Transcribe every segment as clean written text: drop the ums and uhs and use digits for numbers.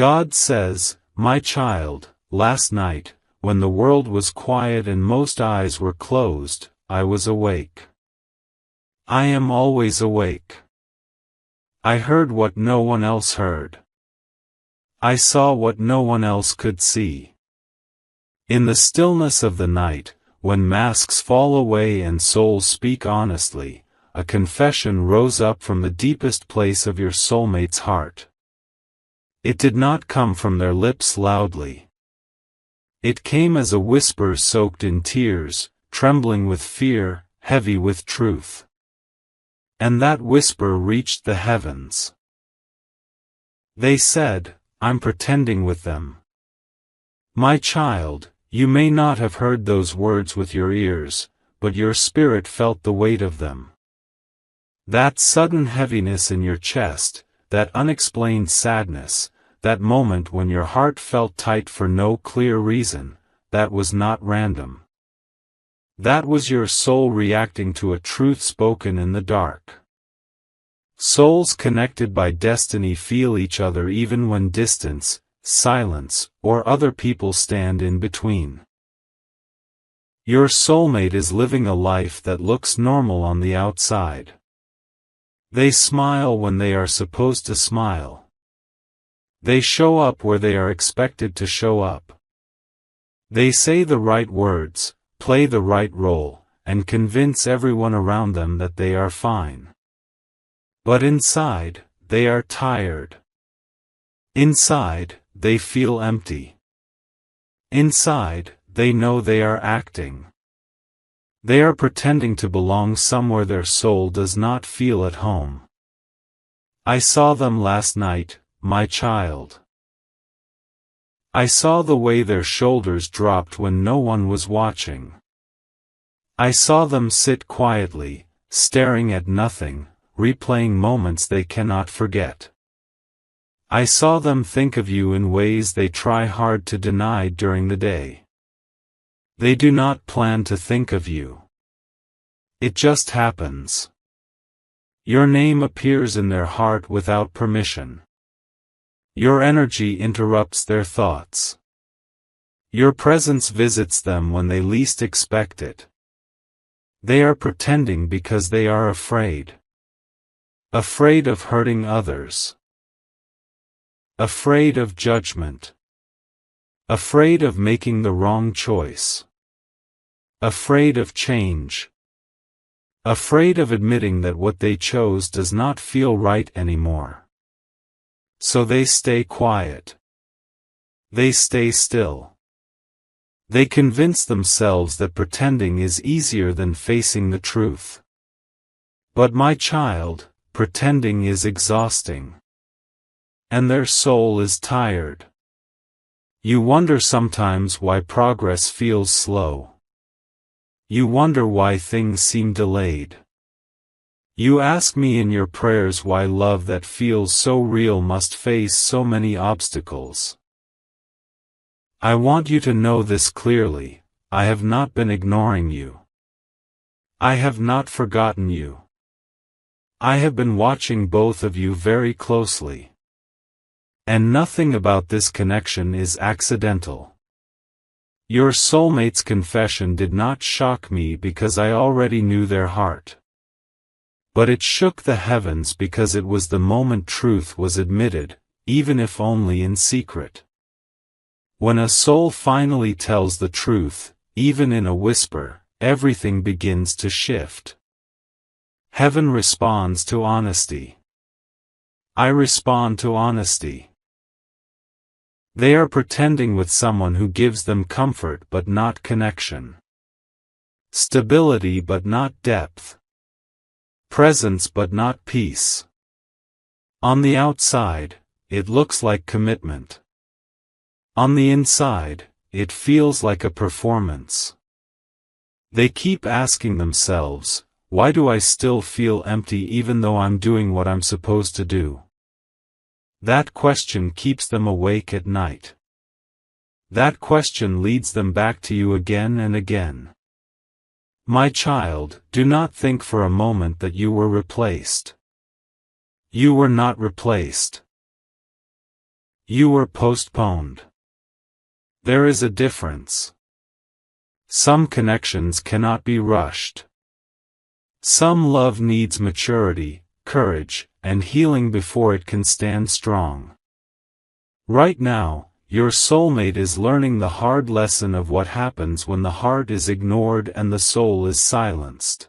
God says, "My child, last night, when the world was quiet and most eyes were closed, I was awake. I am always awake. I heard what no one else heard. I saw what no one else could see." In the stillness of the night, when masks fall away and souls speak honestly, a confession rose up from the deepest place of your soulmate's heart. It did not come from their lips loudly. It came as a whisper soaked in tears, trembling with fear, heavy with truth. And that whisper reached the heavens. They said, "I'm pretending with them." My child, you may not have heard those words with your ears, but your spirit felt the weight of them. That sudden heaviness in your chest, that unexplained sadness, that moment when your heart felt tight for no clear reason, that was not random. That was your soul reacting to a truth spoken in the dark. Souls connected by destiny feel each other even when distance, silence, or other people stand in between. Your soulmate is living a life that looks normal on the outside. They smile when they are supposed to smile. They show up where they are expected to show up. They say the right words, play the right role, and convince everyone around them that they are fine. But inside, they are tired. Inside, they feel empty. Inside, they know they are acting. They are pretending to belong somewhere their soul does not feel at home. I saw them last night, my child. I saw the way their shoulders dropped when no one was watching. I saw them sit quietly, staring at nothing, replaying moments they cannot forget. I saw them think of you in ways they try hard to deny during the day. They do not plan to think of you. It just happens. Your name appears in their heart without permission. Your energy interrupts their thoughts. Your presence visits them when they least expect it. They are pretending because they are afraid. Afraid of hurting others. Afraid of judgment. Afraid of making the wrong choice. Afraid of change. Afraid of admitting that what they chose does not feel right anymore. So they stay quiet. They stay still. They convince themselves that pretending is easier than facing the truth. But my child, pretending is exhausting. And their soul is tired. You wonder sometimes why progress feels slow. You wonder why things seem delayed. You ask me in your prayers why love that feels so real must face so many obstacles. I want you to know this clearly, I have not been ignoring you. I have not forgotten you. I have been watching both of you very closely. And nothing about this connection is accidental. Your soulmate's confession did not shock me because I already knew their heart. But it shook the heavens because it was the moment truth was admitted, even if only in secret. When a soul finally tells the truth, even in a whisper, everything begins to shift. Heaven responds to honesty. I respond to honesty. They are pretending with someone who gives them comfort but not connection. Stability but not depth. Presence but not peace. On the outside, it looks like commitment. On the inside, it feels like a performance. They keep asking themselves, why do I still feel empty even though I'm doing what I'm supposed to do? That question keeps them awake at night. That question leads them back to you again and again. My child, do not think for a moment that you were replaced. You were not replaced. You were postponed. There is a difference. Some connections cannot be rushed. Some love needs maturity, courage, and healing before it can stand strong. Right now, your soulmate is learning the hard lesson of what happens when the heart is ignored and the soul is silenced.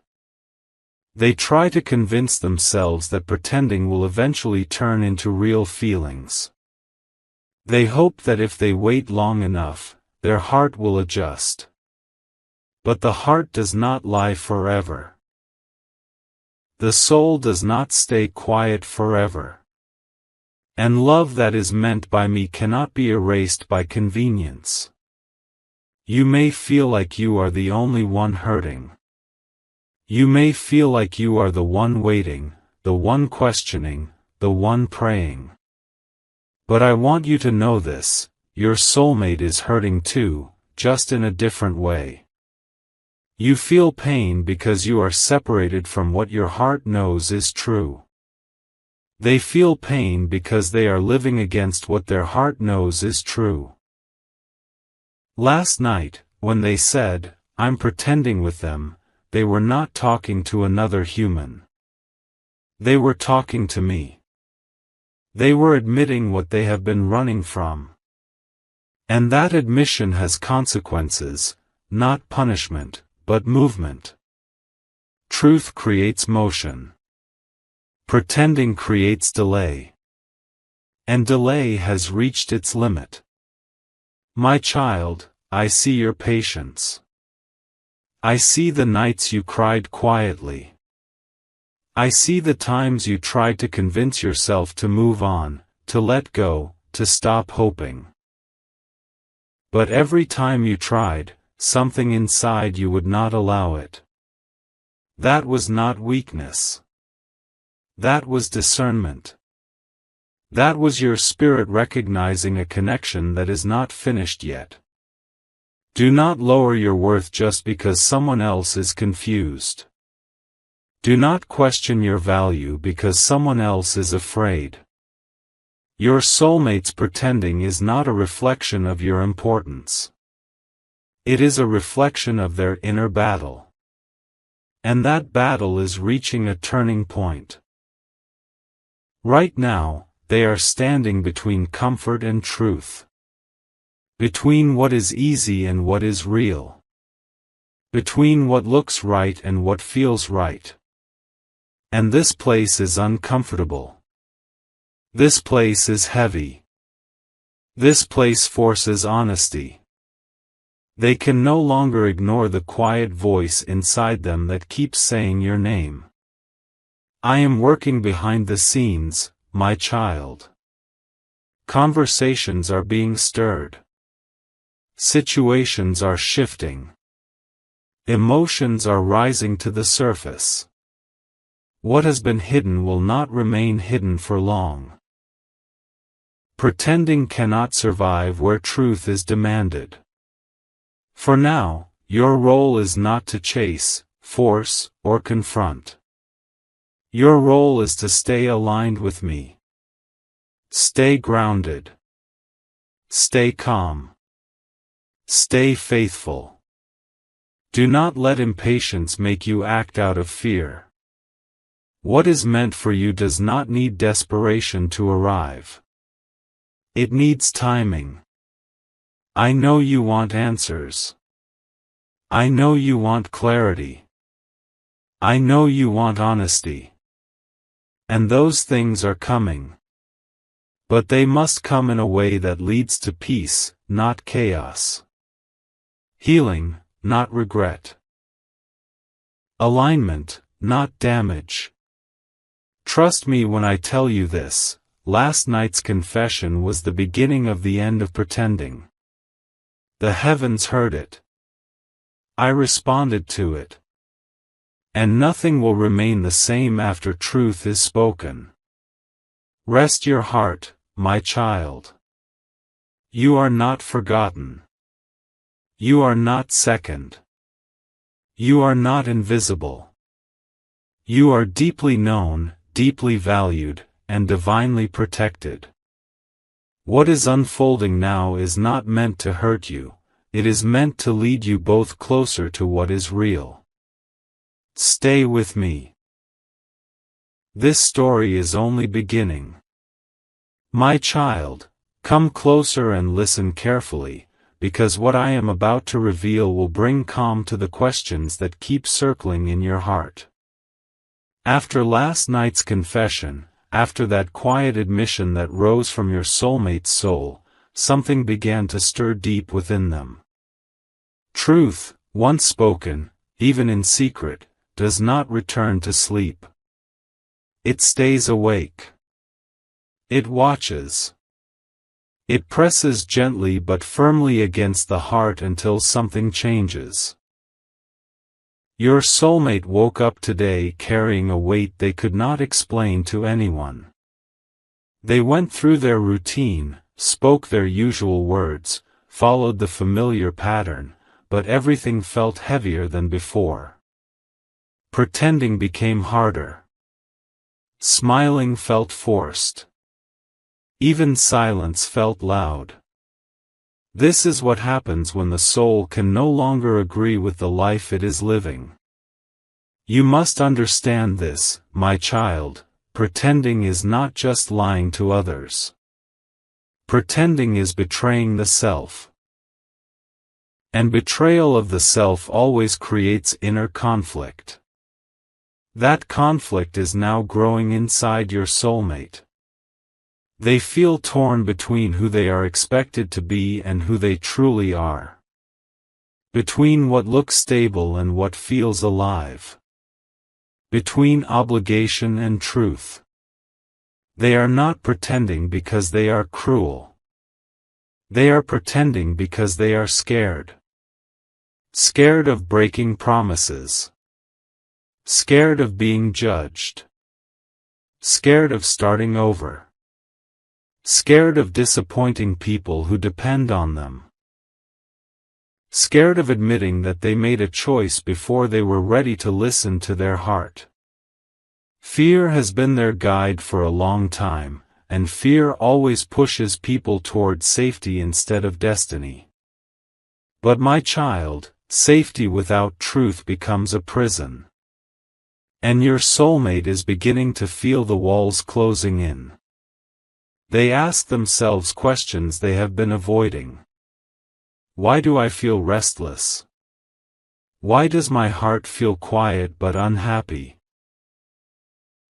They try to convince themselves that pretending will eventually turn into real feelings. They hope that if they wait long enough, their heart will adjust. But the heart does not lie forever. The soul does not stay quiet forever. And love that is meant by me cannot be erased by convenience. You may feel like you are the only one hurting. You may feel like you are the one waiting, the one questioning, the one praying. But I want you to know this, your soulmate is hurting too, just in a different way. You feel pain because you are separated from what your heart knows is true. They feel pain because they are living against what their heart knows is true. Last night, when they said, "I'm pretending with them," they were not talking to another human. They were talking to me. They were admitting what they have been running from. And that admission has consequences, not punishment, but movement. Truth creates motion. Pretending creates delay. And delay has reached its limit. My child, I see your patience. I see the nights you cried quietly. I see the times you tried to convince yourself to move on, to let go, to stop hoping. But every time you tried, something inside you would not allow it. That was not weakness. That was discernment. That was your spirit recognizing a connection that is not finished yet. Do not lower your worth just because someone else is confused. Do not question your value because someone else is afraid. Your soulmate's pretending is not a reflection of your importance. It is a reflection of their inner battle. And that battle is reaching a turning point. Right now, they are standing between comfort and truth. Between what is easy and what is real. Between what looks right and what feels right. And this place is uncomfortable. This place is heavy. This place forces honesty. They can no longer ignore the quiet voice inside them that keeps saying your name. I am working behind the scenes, my child. Conversations are being stirred. Situations are shifting. Emotions are rising to the surface. What has been hidden will not remain hidden for long. Pretending cannot survive where truth is demanded. For now, your role is not to chase, force, or confront. Your role is to stay aligned with me. Stay grounded. Stay calm. Stay faithful. Do not let impatience make you act out of fear. What is meant for you does not need desperation to arrive. It needs timing. I know you want answers. I know you want clarity. I know you want honesty. And those things are coming. But they must come in a way that leads to peace, not chaos. Healing, not regret. Alignment, not damage. Trust me when I tell you this, last night's confession was the beginning of the end of pretending. The heavens heard it. I responded to it. And nothing will remain the same after truth is spoken. Rest your heart, my child. You are not forgotten. You are not second. You are not invisible. You are deeply known, deeply valued, and divinely protected. What is unfolding now is not meant to hurt you, it is meant to lead you both closer to what is real. Stay with me. This story is only beginning. My child, come closer and listen carefully, because what I am about to reveal will bring calm to the questions that keep circling in your heart. After last night's confession, after that quiet admission that rose from your soulmate's soul, something began to stir deep within them. Truth, once spoken, even in secret, does not return to sleep. It stays awake. It watches. It presses gently but firmly against the heart until something changes. Your soulmate woke up today carrying a weight they could not explain to anyone. They went through their routine, spoke their usual words, followed the familiar pattern, but everything felt heavier than before. Pretending became harder. Smiling felt forced. Even silence felt loud. This is what happens when the soul can no longer agree with the life it is living. You must understand this, my child, pretending is not just lying to others. Pretending is betraying the self. And betrayal of the self always creates inner conflict. That conflict is now growing inside your soulmate. They feel torn between who they are expected to be and who they truly are. Between what looks stable and what feels alive. Between obligation and truth. They are not pretending because they are cruel. They are pretending because they are scared. Scared of breaking promises. Scared of being judged. Scared of starting over. Scared of disappointing people who depend on them. Scared of admitting that they made a choice before they were ready to listen to their heart. Fear has been their guide for a long time, and fear always pushes people toward safety instead of destiny. But my child, safety without truth becomes a prison. And your soulmate is beginning to feel the walls closing in. They ask themselves questions they have been avoiding. Why do I feel restless? Why does my heart feel quiet but unhappy?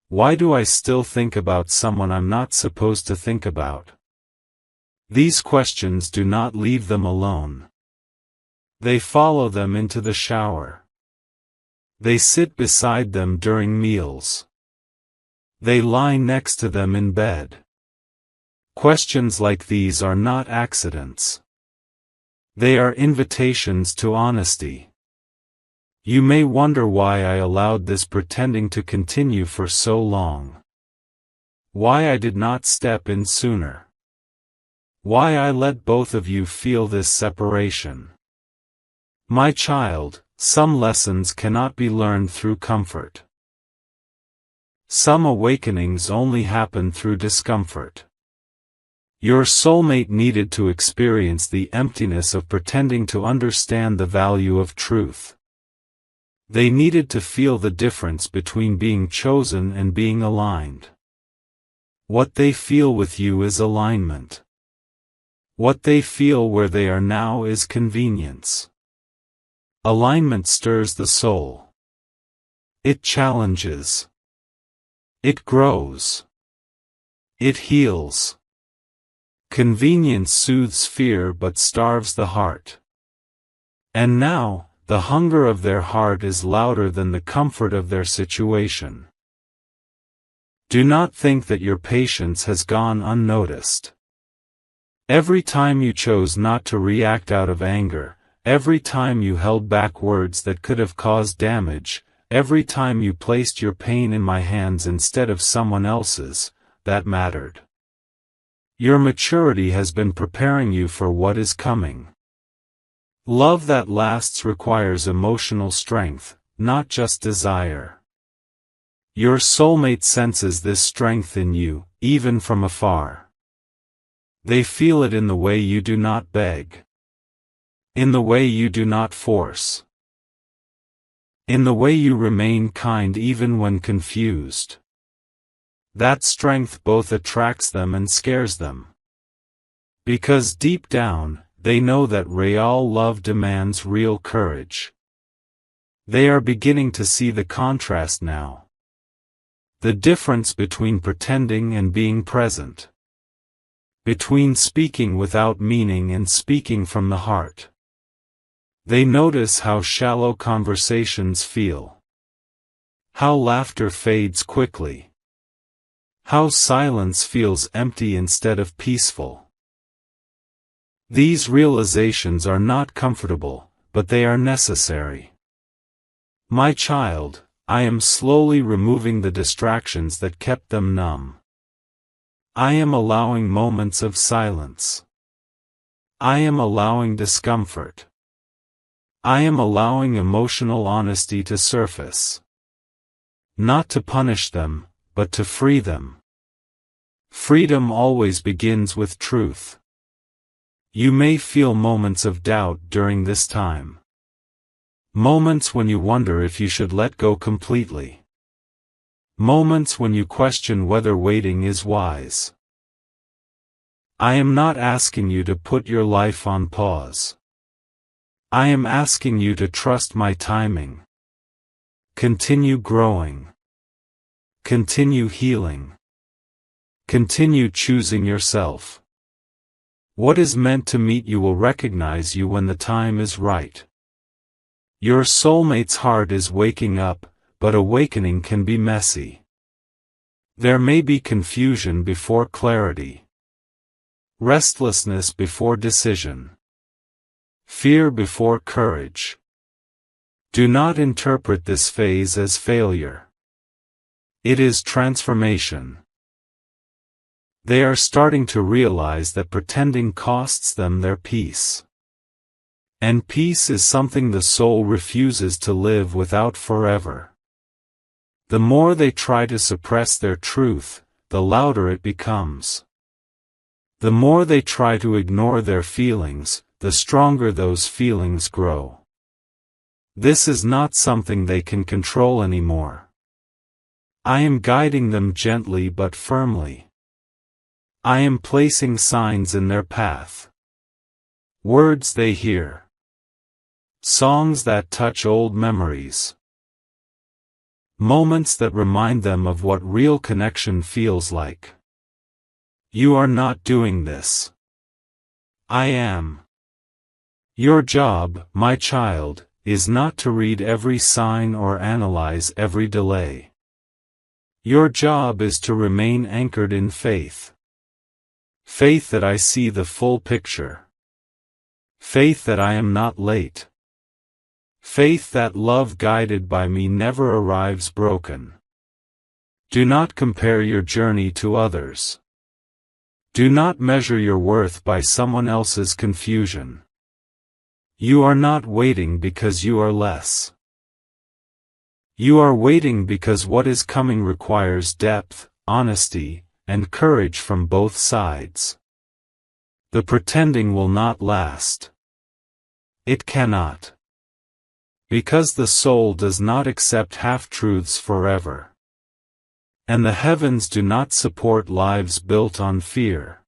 Why do I still think about someone I'm not supposed to think about? These questions do not leave them alone. They follow them into the shower. They sit beside them during meals. They lie next to them in bed. Questions like these are not accidents. They are invitations to honesty. You may wonder why I allowed this pretending to continue for so long. Why I did not step in sooner. Why I let both of you feel this separation. My child, some lessons cannot be learned through comfort. Some awakenings only happen through discomfort. Your soulmate needed to experience the emptiness of pretending to understand the value of truth. They needed to feel the difference between being chosen and being aligned. What they feel with you is alignment. What they feel where they are now is convenience. Alignment stirs the soul. It challenges. It grows. It heals. Convenience soothes fear but starves the heart. And now, the hunger of their heart is louder than the comfort of their situation. Do not think that your patience has gone unnoticed. Every time you chose not to react out of anger, every time you held back words that could have caused damage, every time you placed your pain in my hands instead of someone else's, that mattered. Your maturity has been preparing you for what is coming. Love that lasts requires emotional strength, not just desire. Your soulmate senses this strength in you, even from afar. They feel it in the way you do not beg. In the way you do not force. In the way you remain kind even when confused. That strength both attracts them and scares them. Because deep down, they know that real love demands real courage. They are beginning to see the contrast now. The difference between pretending and being present. Between speaking without meaning and speaking from the heart. They notice how shallow conversations feel. How laughter fades quickly. How silence feels empty instead of peaceful. These realizations are not comfortable, but they are necessary. My child, I am slowly removing the distractions that kept them numb. I am allowing moments of silence. I am allowing discomfort. I am allowing emotional honesty to surface. Not to punish them, but to free them. Freedom always begins with truth. You may feel moments of doubt during this time. Moments when you wonder if you should let go completely. Moments when you question whether waiting is wise. I am not asking you to put your life on pause. I am asking you to trust my timing. Continue growing. Continue healing. Continue choosing yourself. What is meant to meet you will recognize you when the time is right. Your soulmate's heart is waking up, but awakening can be messy. There may be confusion before clarity. Restlessness before decision. Fear before courage. Do not interpret this phase as failure. It is transformation. They are starting to realize that pretending costs them their peace. And peace is something the soul refuses to live without forever. The more they try to suppress their truth, the louder it becomes. The more they try to ignore their feelings, the stronger those feelings grow. This is not something they can control anymore. I am guiding them gently but firmly. I am placing signs in their path. Words they hear. Songs that touch old memories. Moments that remind them of what real connection feels like. You are not doing this. I am. Your job, my child, is not to read every sign or analyze every delay. Your job is to remain anchored in faith. Faith that I see the full picture. Faith that I am not late. Faith that love guided by me never arrives broken. Do not compare your journey to others. Do not measure your worth by someone else's confusion. You are not waiting because you are less. You are waiting because what is coming requires depth, honesty, and courage from both sides. The pretending will not last. It cannot. Because the soul does not accept half-truths forever. And the heavens do not support lives built on fear.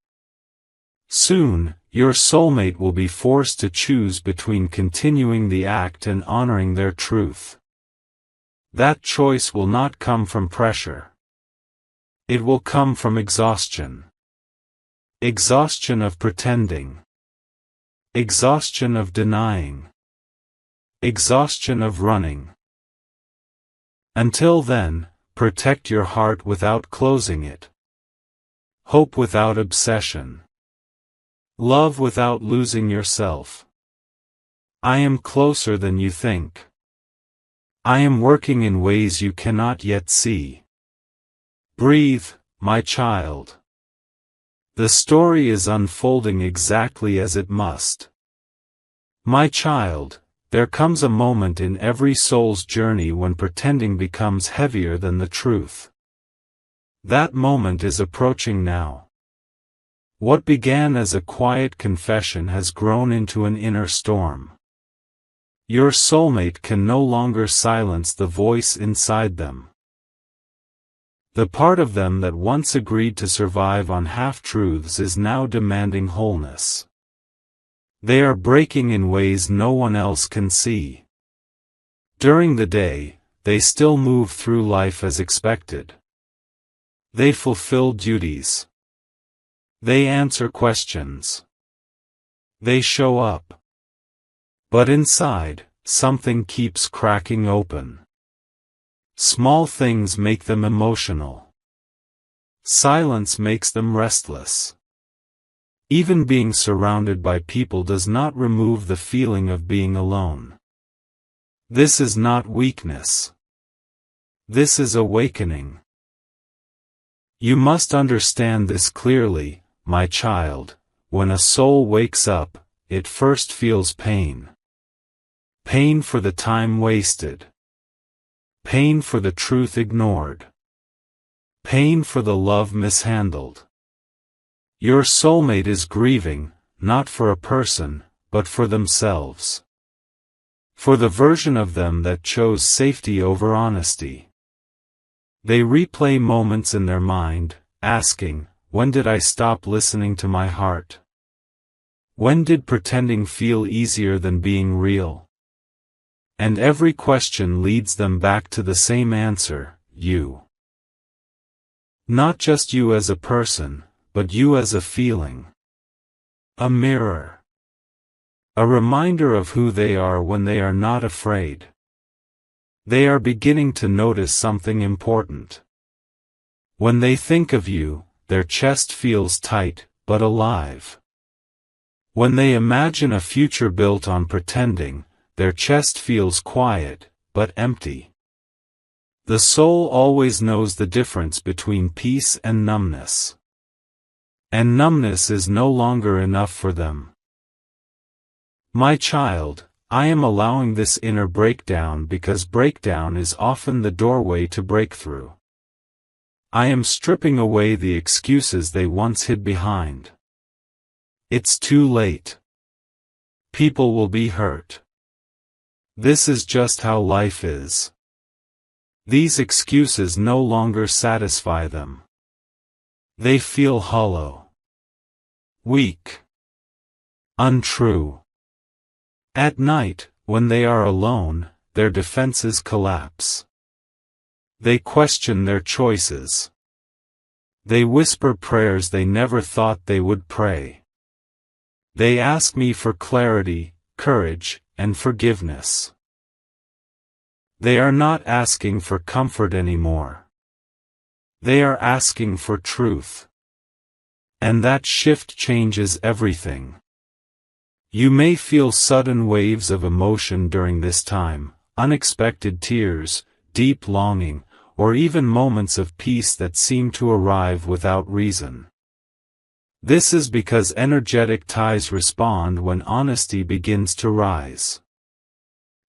Soon, your soulmate will be forced to choose between continuing the act and honoring their truth. That choice will not come from pressure. It will come from exhaustion. Exhaustion of pretending. Exhaustion of denying. Exhaustion of running. Until then, protect your heart without closing it. Hope without obsession. Love without losing yourself. I am closer than you think. I am working in ways you cannot yet see. Breathe, my child. The story is unfolding exactly as it must. My child, there comes a moment in every soul's journey when pretending becomes heavier than the truth. That moment is approaching now. What began as a quiet confession has grown into an inner storm. Your soulmate can no longer silence the voice inside them. The part of them that once agreed to survive on half-truths is now demanding wholeness. They are breaking in ways no one else can see. During the day, they still move through life as expected. They fulfill duties. They answer questions. They show up. But inside, something keeps cracking open. Small things make them emotional. Silence makes them restless. Even being surrounded by people does not remove the feeling of being alone. This is not weakness. This is awakening. You must understand this clearly, my child. When a soul wakes up, it first feels pain. Pain for the time wasted. Pain for the truth ignored. Pain for the love mishandled. Your soulmate is grieving, not for a person, but for themselves. For the version of them that chose safety over honesty. They replay moments in their mind, asking, when did I stop listening to my heart? When did pretending feel easier than being real? And every question leads them back to the same answer, you. Not just you as a person, but you as a feeling. A mirror. A reminder of who they are when they are not afraid. They are beginning to notice something important. When they think of you, their chest feels tight, but alive. When they imagine a future built on pretending, their chest feels quiet, but empty. The soul always knows the difference between peace and numbness. And numbness is no longer enough for them. My child, I am allowing this inner breakdown because breakdown is often the doorway to breakthrough. I am stripping away the excuses they once hid behind. It's too late. People will be hurt. This is just how life is. These excuses no longer satisfy them. They feel hollow. Weak. Untrue. At night, when they are alone, their defenses collapse. They question their choices. They whisper prayers they never thought they would pray. They ask me for clarity, courage, and forgiveness. They are not asking for comfort anymore. They are asking for truth. And that shift changes everything. You may feel sudden waves of emotion during this time, unexpected tears, deep longing, or even moments of peace that seem to arrive without reason. This is because energetic ties respond when honesty begins to rise.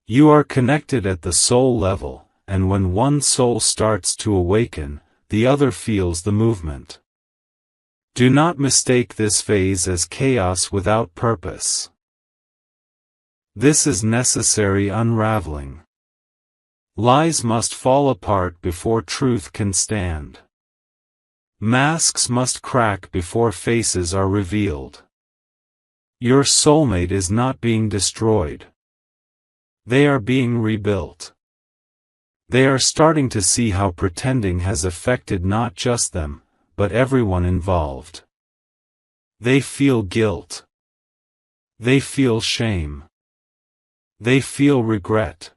You are connected at the soul level, and when one soul starts to awaken, the other feels the movement. Do not mistake this phase as chaos without purpose. This is necessary unraveling. Lies must fall apart before truth can stand. Masks must crack before faces are revealed. Your soulmate is not being destroyed. They are being rebuilt. They are starting to see how pretending has affected not just them, but everyone involved. They feel guilt. They feel shame. They feel regret.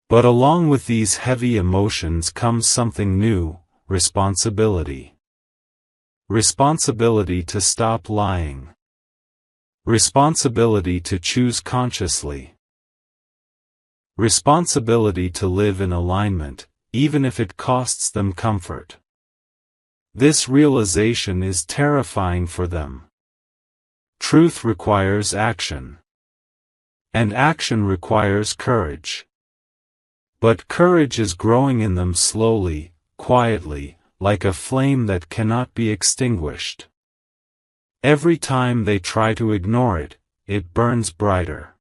But along with these heavy emotions comes something new, responsibility. Responsibility to stop lying. Responsibility to choose consciously. Responsibility to live in alignment, even if it costs them comfort. This realization is terrifying for them. Truth requires action. And action requires courage. But courage is growing in them slowly, quietly, like a flame that cannot be extinguished. Every time they try to ignore it, it burns brighter.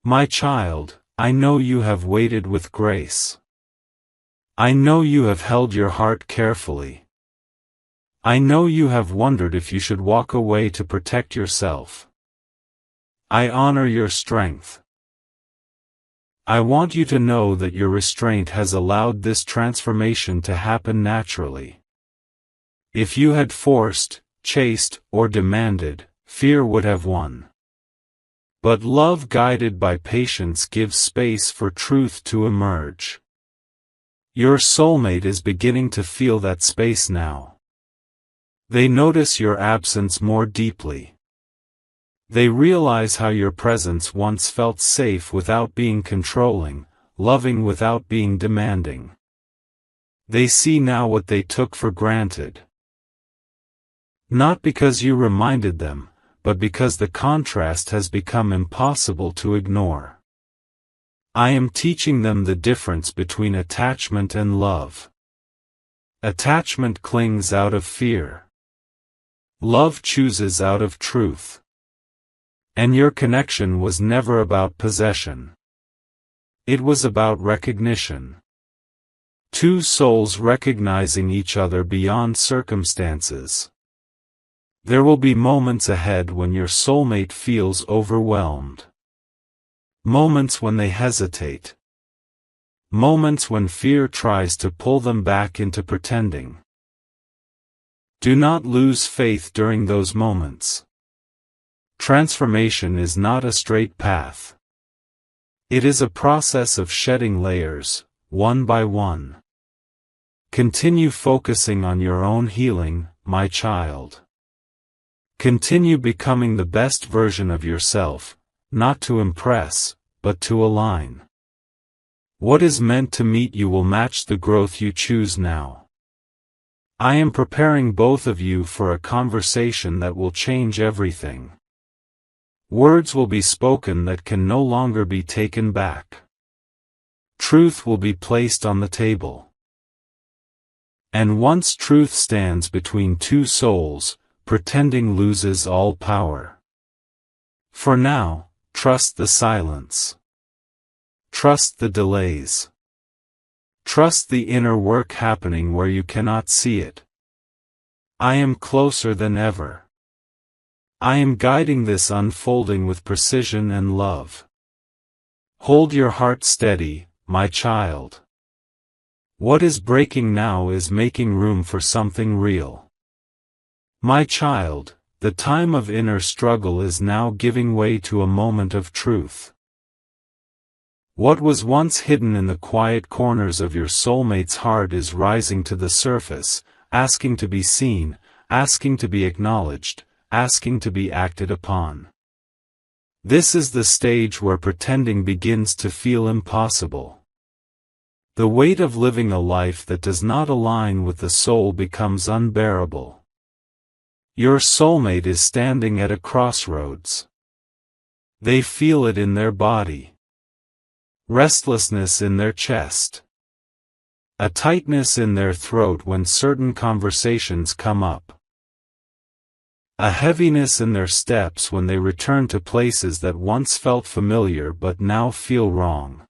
My child, I know you have waited with grace. I know you have held your heart carefully. I know you have wondered if you should walk away to protect yourself. I honor your strength. I want you to know that your restraint has allowed this transformation to happen naturally. If you had forced, chased, or demanded, fear would have won. But love guided by patience gives space for truth to emerge. Your soulmate is beginning to feel that space now. They notice your absence more deeply. They realize how your presence once felt safe without being controlling, loving without being demanding. They see now what they took for granted. Not because you reminded them, but because the contrast has become impossible to ignore. I am teaching them the difference between attachment and love. Attachment clings out of fear. Love chooses out of truth. And your connection was never about possession. It was about recognition. Two souls recognizing each other beyond circumstances. There will be moments ahead when your soulmate feels overwhelmed. Moments when they hesitate. Moments when fear tries to pull them back into pretending. Do not lose faith during those moments. Transformation is not a straight path. It is a process of shedding layers, one by one. Continue focusing on your own healing, my child. Continue becoming the best version of yourself, not to impress, but to align. What is meant to meet you will match the growth you choose now. I am preparing both of you for a conversation that will change everything. Words will be spoken that can no longer be taken back. Truth will be placed on the table. And once truth stands between two souls, pretending loses all power. For now, trust the silence. Trust the delays. Trust the inner work happening where you cannot see it. I am closer than ever. I am guiding this unfolding with precision and love. Hold your heart steady, my child. What is breaking now is making room for something real. My child, the time of inner struggle is now giving way to a moment of truth. What was once hidden in the quiet corners of your soulmate's heart is rising to the surface, asking to be seen, asking to be acknowledged, asking to be acted upon. This is the stage where pretending begins to feel impossible. The weight of living a life that does not align with the soul becomes unbearable. Your soulmate is standing at a crossroads. They feel it in their body. Restlessness in their chest. A tightness in their throat when certain conversations come up. A heaviness in their steps when they return to places that once felt familiar but now feel wrong.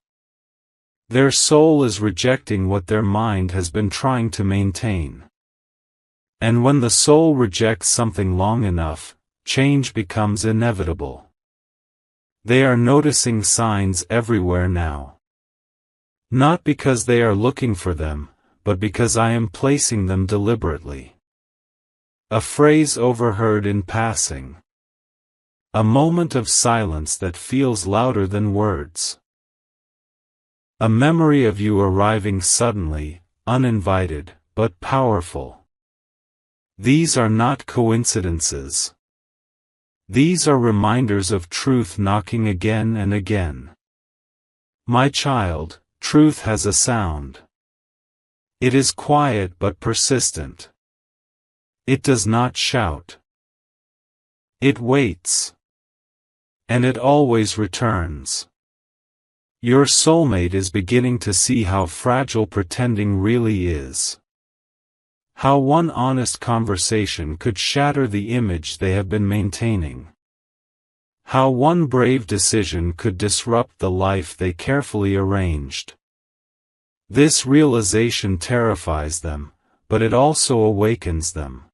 Their soul is rejecting what their mind has been trying to maintain. And when the soul rejects something long enough, change becomes inevitable. They are noticing signs everywhere now. Not because they are looking for them, but because I am placing them deliberately. A phrase overheard in passing. A moment of silence that feels louder than words. A memory of you arriving suddenly, uninvited, but powerful. These are not coincidences. These are reminders of truth knocking again and again. My child, truth has a sound. It is quiet but persistent. It does not shout. It waits. And it always returns. Your soulmate is beginning to see how fragile pretending really is. How one honest conversation could shatter the image they have been maintaining. How one brave decision could disrupt the life they carefully arranged. This realization terrifies them, but it also awakens them.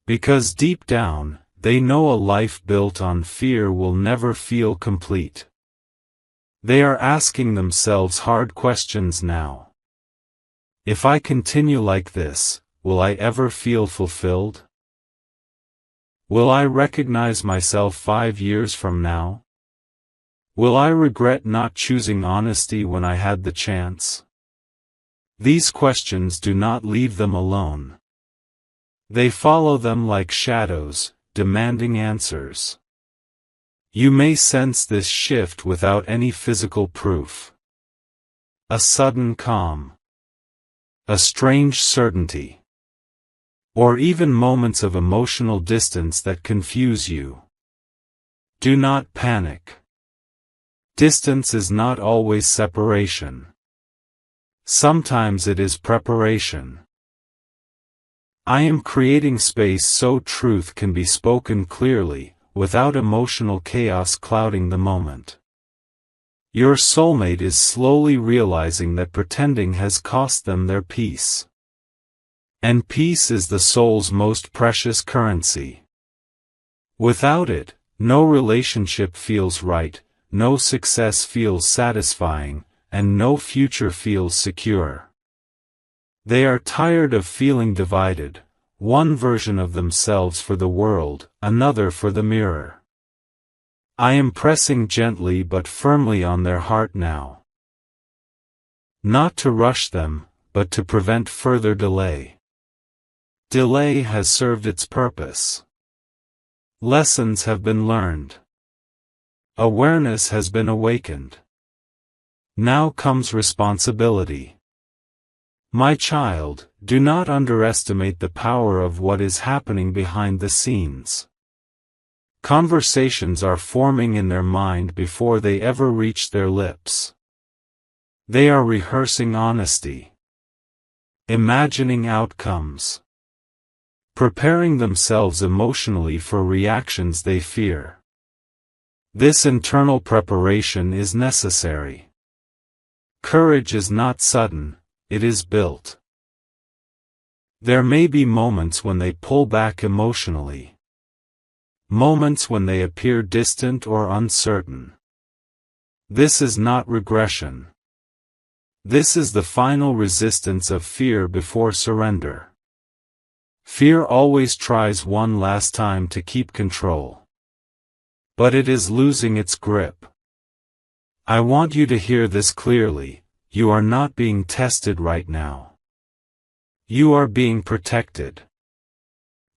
Because deep down, they know a life built on fear will never feel complete. They are asking themselves hard questions now. If I continue like this, will I ever feel fulfilled? Will I recognize myself 5 years from now? Will I regret not choosing honesty when I had the chance? These questions do not leave them alone. They follow them like shadows, demanding answers. You may sense this shift without any physical proof. A sudden calm. A strange certainty. Or even moments of emotional distance that confuse you. Do not panic. Distance is not always separation. Sometimes it is preparation. I am creating space so truth can be spoken clearly, without emotional chaos clouding the moment. Your soulmate is slowly realizing that pretending has cost them their peace. And peace is the soul's most precious currency. Without it, no relationship feels right, no success feels satisfying, and no future feels secure. They are tired of feeling divided, one version of themselves for the world, another for the mirror. I am pressing gently but firmly on their heart now. Not to rush them, but to prevent further delay. Delay has served its purpose. Lessons have been learned. Awareness has been awakened. Now comes responsibility. My child, do not underestimate the power of what is happening behind the scenes. Conversations are forming in their mind before they ever reach their lips. They are rehearsing honesty. Imagining outcomes. Preparing themselves emotionally for reactions they fear. This internal preparation is necessary. Courage is not sudden, it is built. There may be moments when they pull back emotionally. Moments when they appear distant or uncertain. This is not regression. This is the final resistance of fear before surrender. Fear always tries one last time to keep control. But it is losing its grip. I want you to hear this clearly, you are not being tested right now. You are being protected.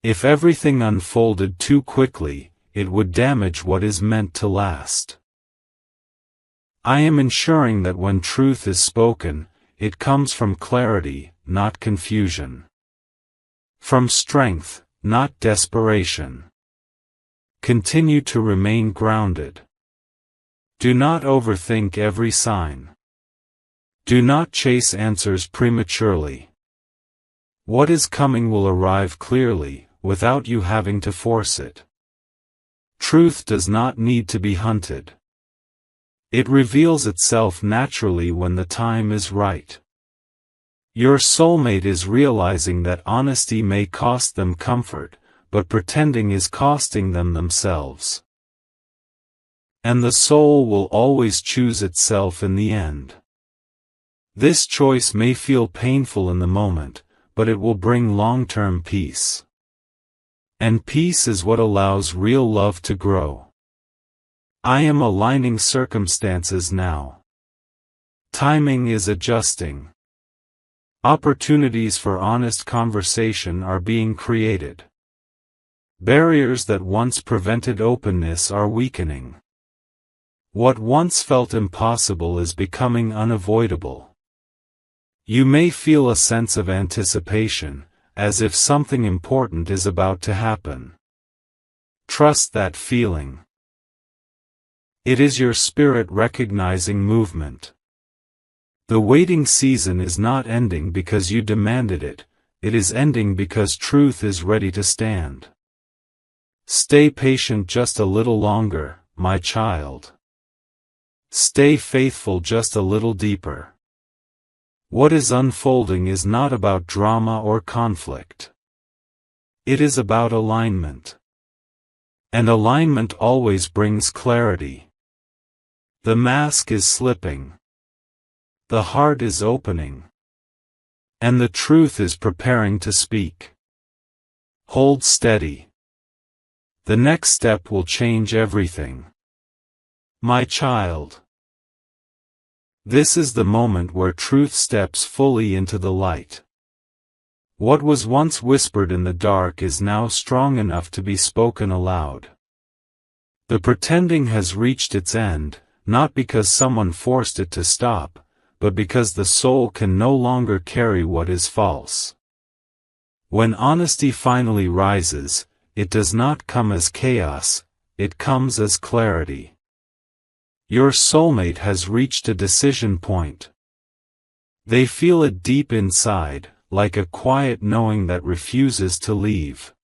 If everything unfolded too quickly, it would damage what is meant to last. I am ensuring that when truth is spoken, it comes from clarity, not confusion. From strength, not desperation. Continue to remain grounded. Do not overthink every sign. Do not chase answers prematurely. What is coming will arrive clearly, without you having to force it. Truth does not need to be hunted. It reveals itself naturally when the time is right. Your soulmate is realizing that honesty may cost them comfort, but pretending is costing them themselves. And the soul will always choose itself in the end. This choice may feel painful in the moment, but it will bring long-term peace. And peace is what allows real love to grow. I am aligning circumstances now. Timing is adjusting. Opportunities for honest conversation are being created. Barriers that once prevented openness are weakening. What once felt impossible is becoming unavoidable. You may feel a sense of anticipation, as if something important is about to happen. Trust that feeling. It is your spirit recognizing movement. The waiting season is not ending because you demanded it, it is ending because truth is ready to stand. Stay patient just a little longer, my child. Stay faithful just a little deeper. What is unfolding is not about drama or conflict. It is about alignment. And alignment always brings clarity. The mask is slipping. The heart is opening. And the truth is preparing to speak. Hold steady. The next step will change everything. My child. This is the moment where truth steps fully into the light. What was once whispered in the dark is now strong enough to be spoken aloud. The pretending has reached its end, not because someone forced it to stop, but because the soul can no longer carry what is false. When honesty finally rises, it does not come as chaos, it comes as clarity. Your soulmate has reached a decision point. They feel it deep inside, like a quiet knowing that refuses to leave.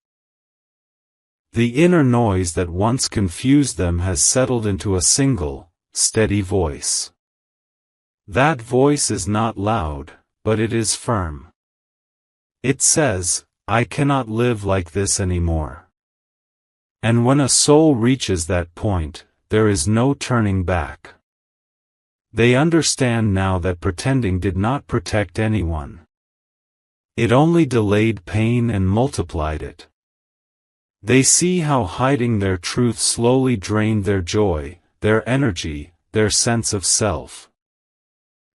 The inner noise that once confused them has settled into a single, steady voice. That voice is not loud, but it is firm. It says, I cannot live like this anymore. And when a soul reaches that point, there is no turning back. They understand now that pretending did not protect anyone. It only delayed pain and multiplied it. They see how hiding their truth slowly drained their joy, their energy, their sense of self.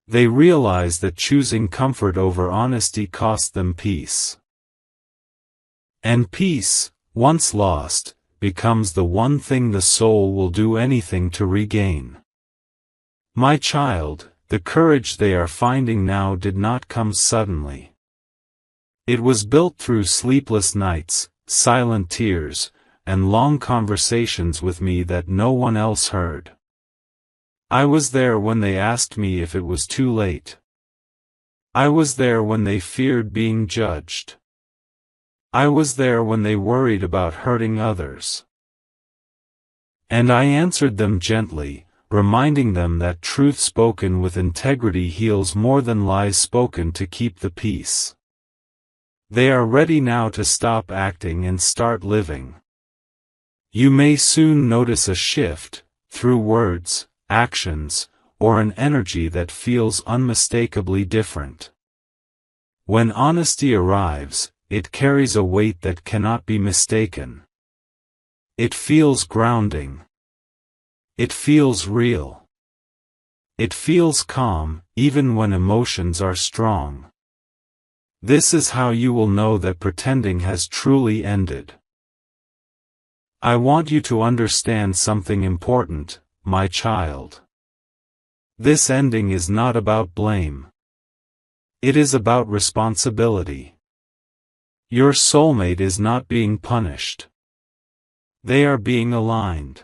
They realize that choosing comfort over honesty cost them peace. And peace, once lost, becomes the one thing the soul will do anything to regain. My child, the courage they are finding now did not come suddenly. It was built through sleepless nights, silent tears, and long conversations with me that no one else heard. I was there when they asked me if it was too late. I was there when they feared being judged. I was there when they worried about hurting others. And I answered them gently, reminding them that truth spoken with integrity heals more than lies spoken to keep the peace. They are ready now to stop acting and start living. You may soon notice a shift, through words, actions, or an energy that feels unmistakably different. When honesty arrives, it carries a weight that cannot be mistaken. It feels grounding. It feels real. It feels calm, even when emotions are strong. This is how you will know that pretending has truly ended. I want you to understand something important, my child. This ending is not about blame. It is about responsibility. Your soulmate is not being punished. They are being aligned.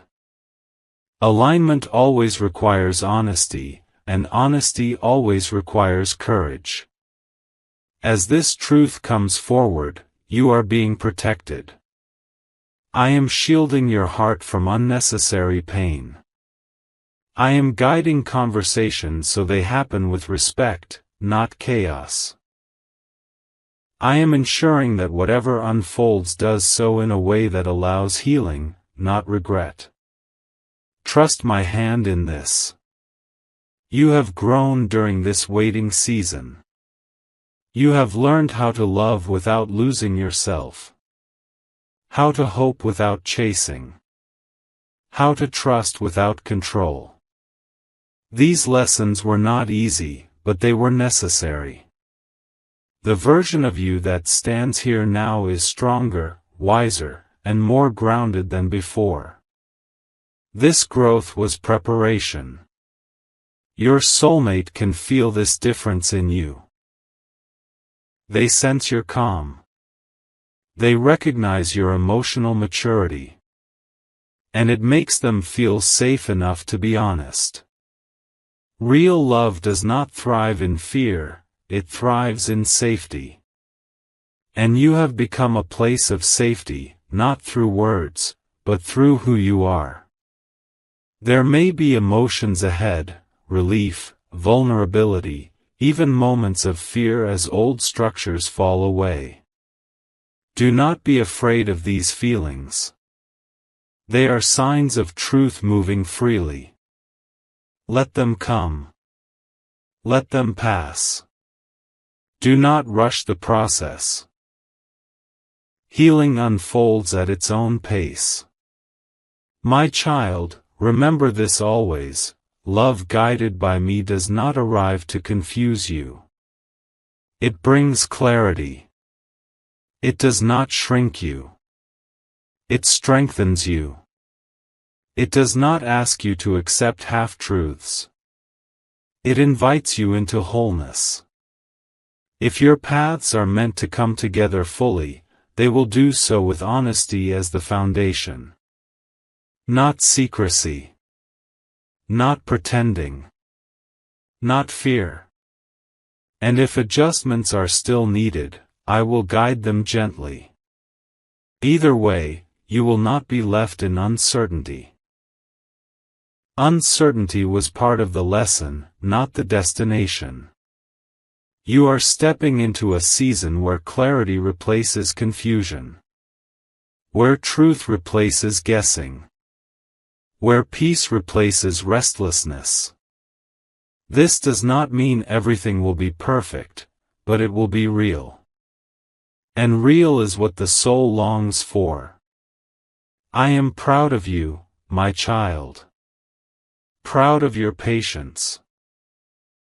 Alignment always requires honesty, and honesty always requires courage. As this truth comes forward, you are being protected. I am shielding your heart from unnecessary pain. I am guiding conversations so they happen with respect, not chaos. I am ensuring that whatever unfolds does so in a way that allows healing, not regret. Trust my hand in this. You have grown during this waiting season. You have learned how to love without losing yourself. How to hope without chasing. How to trust without control. These lessons were not easy, but they were necessary. The version of you that stands here now is stronger, wiser, and more grounded than before. This growth was preparation. Your soulmate can feel this difference in you. They sense your calm. They recognize your emotional maturity. And it makes them feel safe enough to be honest. Real love does not thrive in fear, it thrives in safety. And you have become a place of safety, not through words, but through who you are. There may be emotions ahead, relief, vulnerability, even moments of fear as old structures fall away. Do not be afraid of these feelings. They are signs of truth moving freely. Let them come. Let them pass. Do not rush the process. Healing unfolds at its own pace. My child, remember this always: love guided by me does not arrive to confuse you. It brings clarity. It does not shrink you. It strengthens you. It does not ask you to accept half-truths. It invites you into wholeness. If your paths are meant to come together fully, they will do so with honesty as the foundation. Not secrecy. Not pretending. Not fear. And if adjustments are still needed, I will guide them gently. Either way, you will not be left in uncertainty. Uncertainty was part of the lesson, not the destination. You are stepping into a season where clarity replaces confusion. Where truth replaces guessing. Where peace replaces restlessness. This does not mean everything will be perfect, but it will be real. And real is what the soul longs for. I am proud of you, my child. Proud of your patience.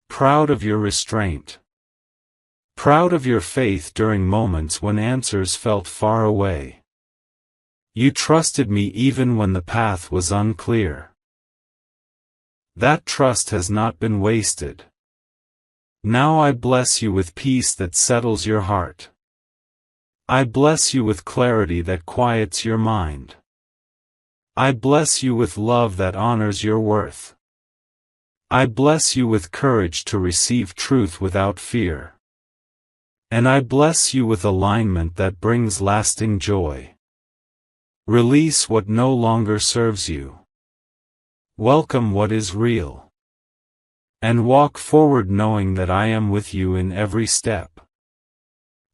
Proud of your restraint. Proud of your faith during moments when answers felt far away. You trusted me even when the path was unclear. That trust has not been wasted. Now I bless you with peace that settles your heart. I bless you with clarity that quiets your mind. I bless you with love that honors your worth. I bless you with courage to receive truth without fear. And I bless you with alignment that brings lasting joy. Release what no longer serves you. Welcome what is real. And walk forward knowing that I am with you in every step.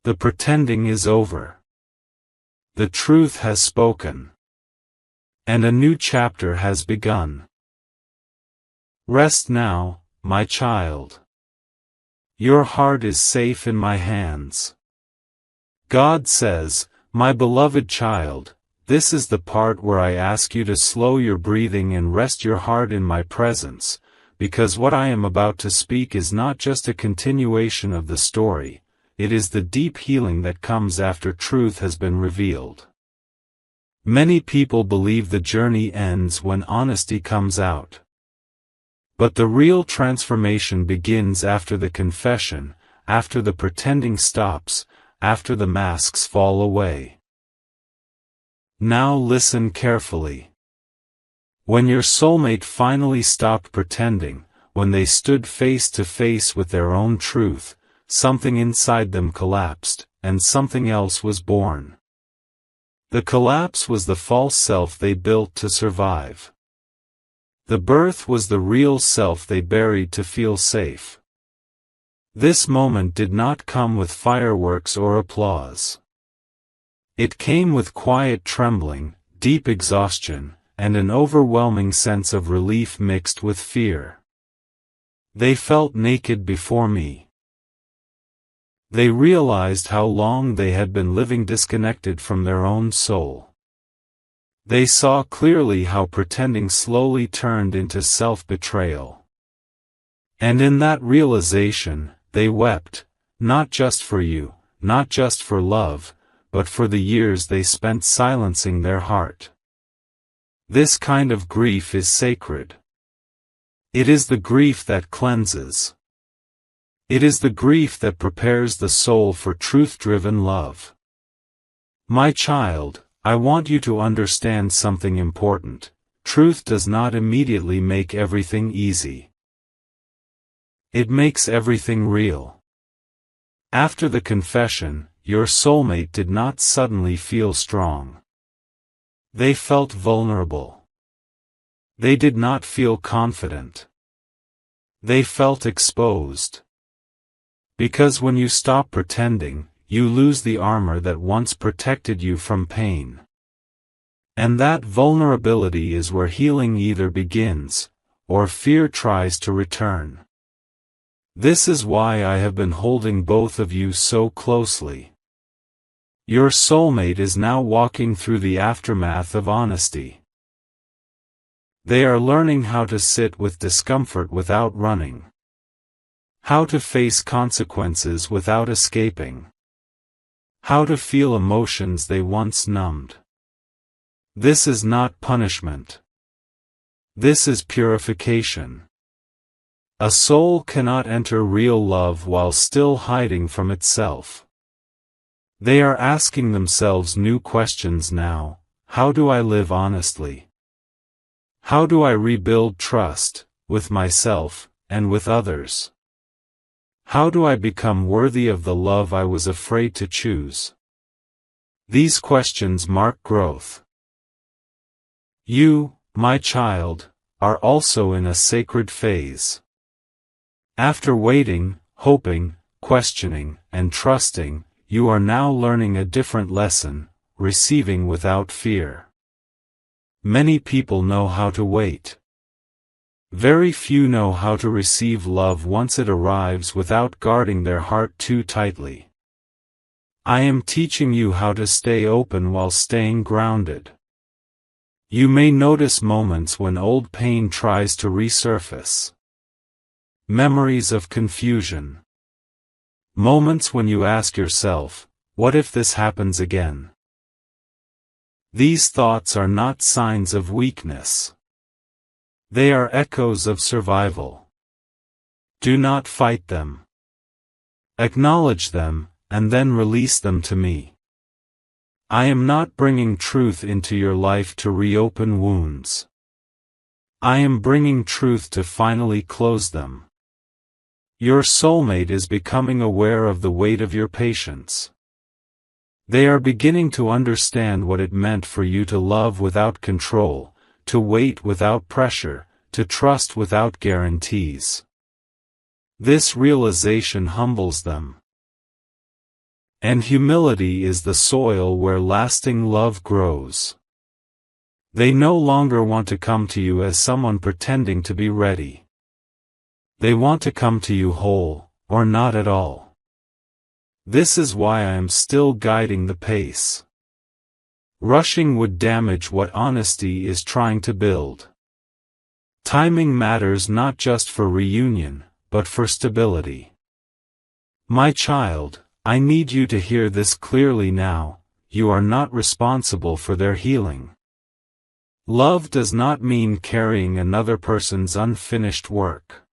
The pretending is over. The truth has spoken. And a new chapter has begun. Rest now, my child. Your heart is safe in my hands. God says, my beloved child, this is the part where I ask you to slow your breathing and rest your heart in my presence, because what I am about to speak is not just a continuation of the story, it is the deep healing that comes after truth has been revealed. Many people believe the journey ends when honesty comes out. But the real transformation begins after the confession, after the pretending stops, after the masks fall away. Now listen carefully. When your soulmate finally stopped pretending, when they stood face to face with their own truth, something inside them collapsed, and something else was born. The collapse was the false self they built to survive. The birth was the real self they buried to feel safe. This moment did not come with fireworks or applause. It came with quiet trembling, deep exhaustion, and an overwhelming sense of relief mixed with fear. They felt naked before me. They realized how long they had been living disconnected from their own soul. They saw clearly how pretending slowly turned into self-betrayal. And in that realization, they wept, not just for you, not just for love, but for the years they spent silencing their heart. This kind of grief is sacred. It is the grief that cleanses. It is the grief that prepares the soul for truth-driven love. My child, I want you to understand something important. Truth does not immediately make everything easy. It makes everything real. After the confession, your soulmate did not suddenly feel strong. They felt vulnerable. They did not feel confident. They felt exposed. Because when you stop pretending, you lose the armor that once protected you from pain. And that vulnerability is where healing either begins, or fear tries to return. This is why I have been holding both of you so closely. Your soulmate is now walking through the aftermath of honesty. They are learning how to sit with discomfort without running. How to face consequences without escaping. How to feel emotions they once numbed. This is not punishment. This is purification. A soul cannot enter real love while still hiding from itself. They are asking themselves new questions now. How do I live honestly? How do I rebuild trust, with myself, and with others? How do I become worthy of the love I was afraid to choose? These questions mark growth. You, my child, are also in a sacred phase. After waiting, hoping, questioning, and trusting, you are now learning a different lesson, receiving without fear. Many people know how to wait. Very few know how to receive love once it arrives without guarding their heart too tightly. I am teaching you how to stay open while staying grounded. You may notice moments when old pain tries to resurface. Memories of confusion. Moments when you ask yourself, what if this happens again? These thoughts are not signs of weakness. They are echoes of survival. Do not fight them. Acknowledge them, and then release them to me. I am not bringing truth into your life to reopen wounds. I am bringing truth to finally close them. Your soulmate is becoming aware of the weight of your patience. They are beginning to understand what it meant for you to love without control, to wait without pressure, to trust without guarantees. This realization humbles them. And humility is the soil where lasting love grows. They no longer want to come to you as someone pretending to be ready. They want to come to you whole, or not at all. This is why I am still guiding the pace. Rushing would damage what honesty is trying to build. Timing matters not just for reunion, but for stability. My child, I need you to hear this clearly now. You are not responsible for their healing. Love does not mean carrying another person's unfinished work.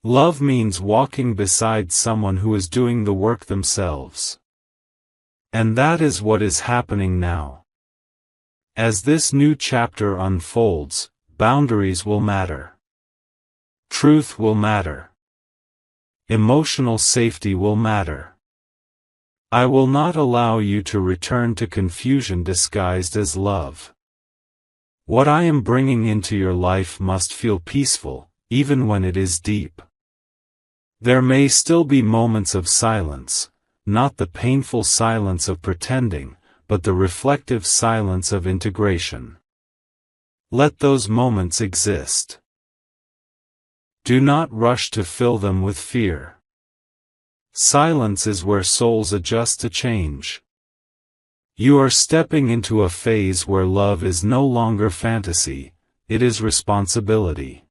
Love means walking beside someone who is doing the work themselves. And that is what is happening now. As this new chapter unfolds, boundaries will matter. Truth will matter. Emotional safety will matter. I will not allow you to return to confusion disguised as love. What I am bringing into your life must feel peaceful, even when it is deep. There may still be moments of silence, not the painful silence of pretending, but the reflective silence of integration. Let those moments exist. Do not rush to fill them with fear. Silence is where souls adjust to change. You are stepping into a phase where love is no longer fantasy, it is responsibility.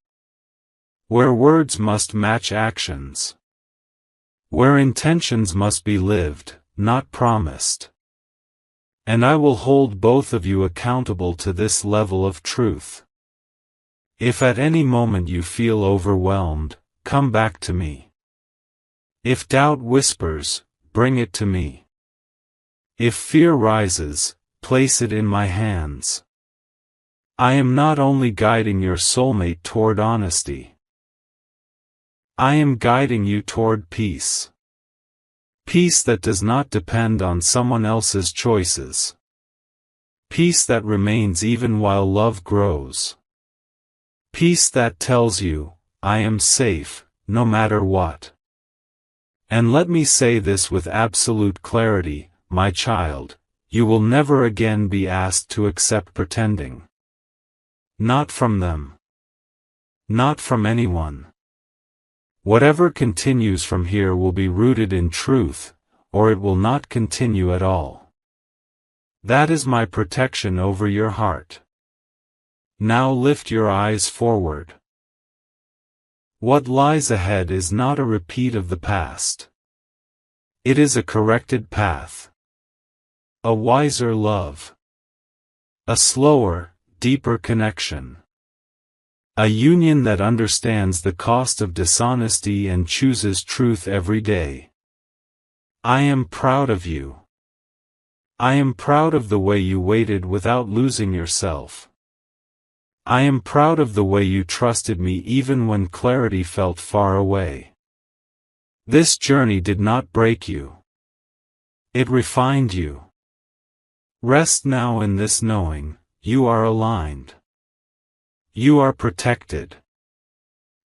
Where words must match actions. Where intentions must be lived, not promised. And I will hold both of you accountable to this level of truth. If at any moment you feel overwhelmed, come back to me. If doubt whispers, bring it to me. If fear rises, place it in my hands. I am not only guiding your soulmate toward honesty. I am guiding you toward peace. Peace that does not depend on someone else's choices. Peace that remains even while love grows. Peace that tells you, I am safe, no matter what. And let me say this with absolute clarity, my child, you will never again be asked to accept pretending. Not from them. Not from anyone. Whatever continues from here will be rooted in truth, or it will not continue at all. That is my protection over your heart. Now lift your eyes forward. What lies ahead is not a repeat of the past. It is a corrected path. A wiser love. A slower, deeper connection. A union that understands the cost of dishonesty and chooses truth every day. I am proud of you. I am proud of the way you waited without losing yourself. I am proud of the way you trusted me even when clarity felt far away. This journey did not break you. It refined you. Rest now in this knowing, you are aligned. You are protected.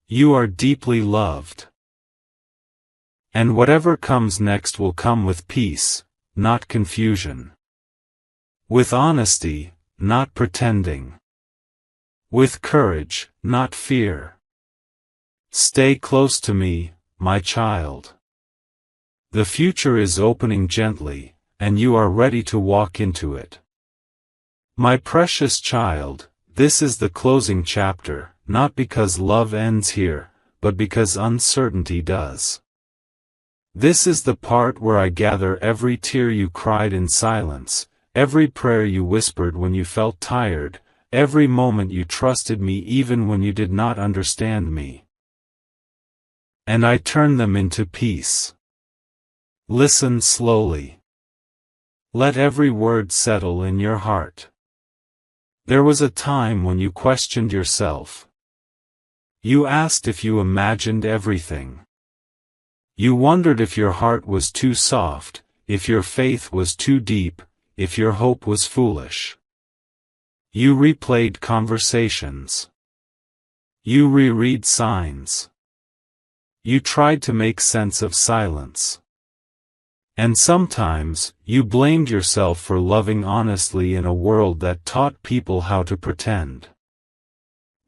You are deeply loved. And whatever comes next will come with peace, not confusion. With honesty, not pretending. With courage, not fear. Stay close to me, my child. The future is opening gently, and you are ready to walk into it. My precious child, this is the closing chapter, not because love ends here, but because uncertainty does. This is the part where I gather every tear you cried in silence, every prayer you whispered when you felt tired, every moment you trusted me even when you did not understand me. And I turn them into peace. Listen slowly. Let every word settle in your heart. There was a time when you questioned yourself. You asked if you imagined everything. You wondered if your heart was too soft, if your faith was too deep, if your hope was foolish. You replayed conversations. You reread signs. You tried to make sense of silence. And sometimes, you blamed yourself for loving honestly in a world that taught people how to pretend.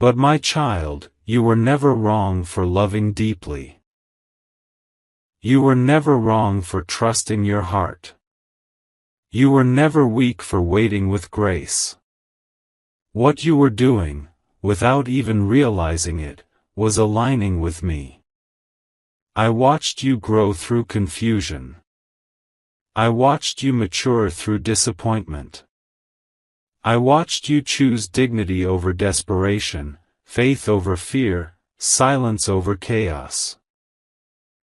But my child, you were never wrong for loving deeply. You were never wrong for trusting your heart. You were never weak for waiting with grace. What you were doing, without even realizing it, was aligning with me. I watched you grow through confusion. I watched you mature through disappointment. I watched you choose dignity over desperation, faith over fear, silence over chaos.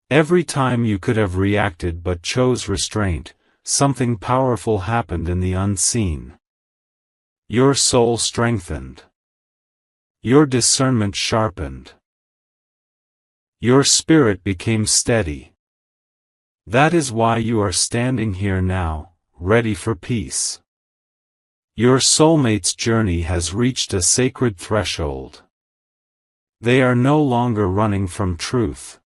Every time you could have reacted but chose restraint, something powerful happened in the unseen. Your soul strengthened. Your discernment sharpened. Your spirit became steady. That is why you are standing here now, ready for peace. Your soulmate's journey has reached a sacred threshold. They are no longer running from truth.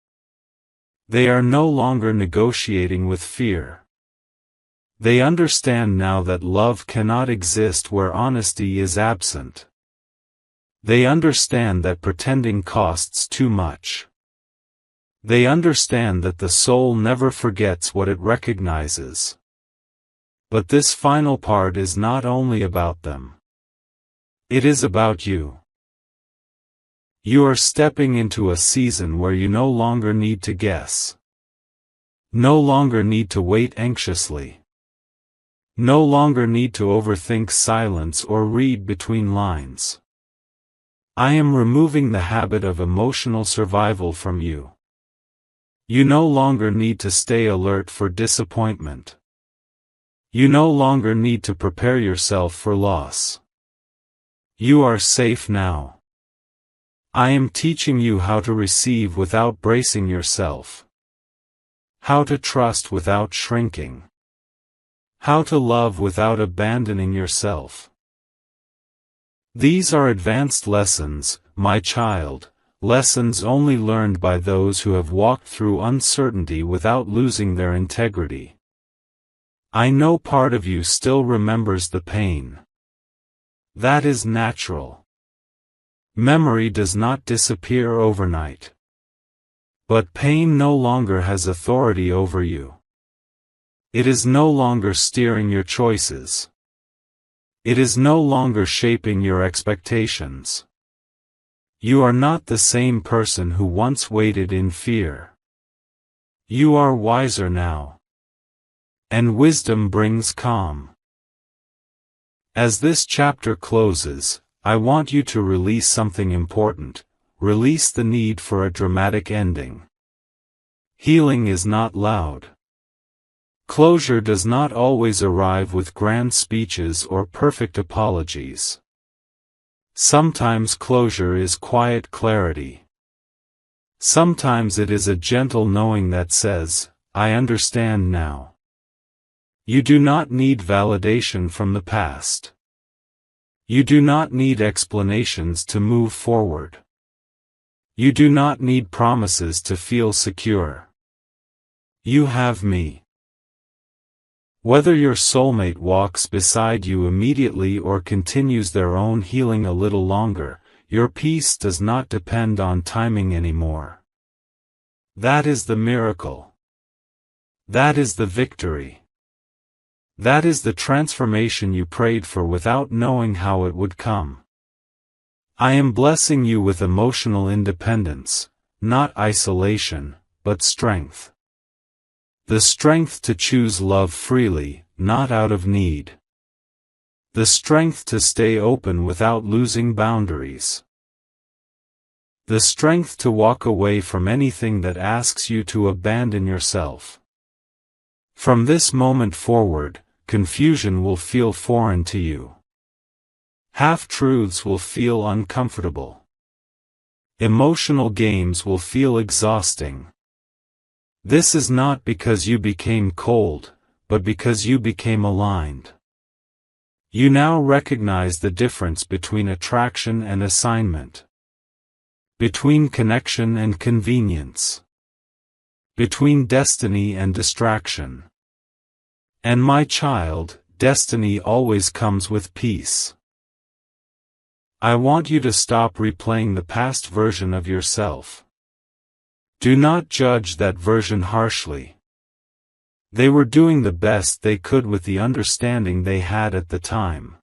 They are no longer negotiating with fear. They understand now that love cannot exist where honesty is absent. They understand that pretending costs too much. They understand that the soul never forgets what it recognizes. But this final part is not only about them. It is about you. You are stepping into a season where you no longer need to guess. No longer need to wait anxiously. No longer need to overthink silence or read between lines. I am removing the habit of emotional survival from you. You no longer need to stay alert for disappointment. You no longer need to prepare yourself for loss. You are safe now. I am teaching you how to receive without bracing yourself. How to trust without shrinking. How to love without abandoning yourself. These are advanced lessons, my child, lessons only learned by those who have walked through uncertainty without losing their integrity. I know part of you still remembers the pain. That is natural. Memory does not disappear overnight. But pain no longer has authority over you. It is no longer steering your choices. It is no longer shaping your expectations. You are not the same person who once waited in fear. You are wiser now. And wisdom brings calm. As this chapter closes, I want you to release something important. Release the need for a dramatic ending. Healing is not loud. Closure does not always arrive with grand speeches or perfect apologies. Sometimes closure is quiet clarity. Sometimes it is a gentle knowing that says, I understand now. You do not need validation from the past. You do not need explanations to move forward. You do not need promises to feel secure. You have me. Whether your soulmate walks beside you immediately or continues their own healing a little longer, your peace does not depend on timing anymore. That is the miracle. That is the victory. That is the transformation you prayed for without knowing how it would come. I am blessing you with emotional independence, not isolation, but strength. The strength to choose love freely, not out of need. The strength to stay open without losing boundaries. The strength to walk away from anything that asks you to abandon yourself. From this moment forward, confusion will feel foreign to you. Half-truths will feel uncomfortable. Emotional games will feel exhausting. This is not because you became cold, but because you became aligned. You now recognize the difference between attraction and assignment. Between connection and convenience. Between destiny and distraction. And my child, destiny always comes with peace. I want you to stop replaying the past version of yourself. Do not judge that version harshly. They were doing the best they could with the understanding they had at the time.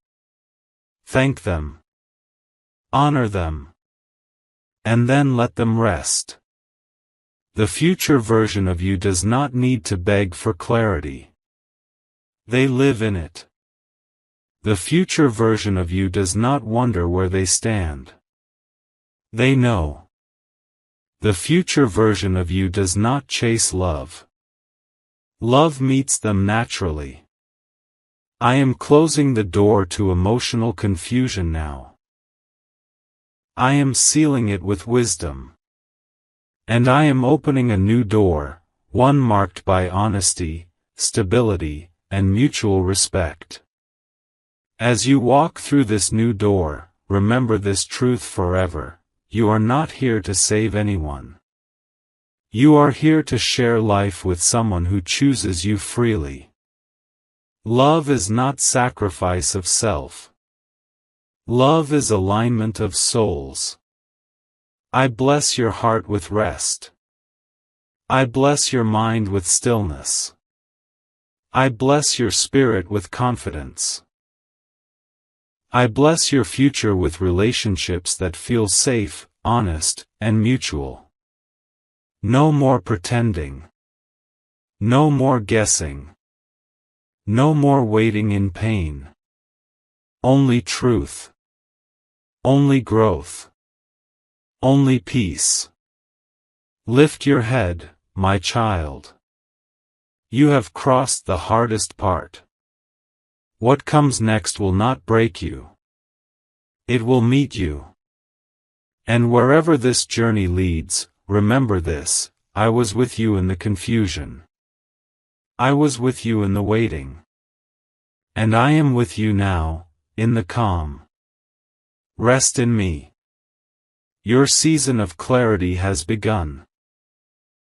Thank them. Honor them. And then let them rest. The future version of you does not need to beg for clarity. They live in it. The future version of you does not wonder where they stand. They know. The future version of you does not chase love. Love meets them naturally. I am closing the door to emotional confusion now. I am sealing it with wisdom. And I am opening a new door, one marked by honesty, stability, and mutual respect. As you walk through this new door, remember this truth forever: you are not here to save anyone. You are here to share life with someone who chooses you freely. Love is not sacrifice of self. Love is alignment of souls. I bless your heart with rest. I bless your mind with stillness. I bless your spirit with confidence. I bless your future with relationships that feel safe, honest, and mutual. No more pretending. No more guessing. No more waiting in pain. Only truth. Only growth. Only peace. Lift your head, my child. You have crossed the hardest part. What comes next will not break you. It will meet you. And wherever this journey leads, remember this: I was with you in the confusion. I was with you in the waiting. And I am with you now, in the calm. Rest in me. Your season of clarity has begun.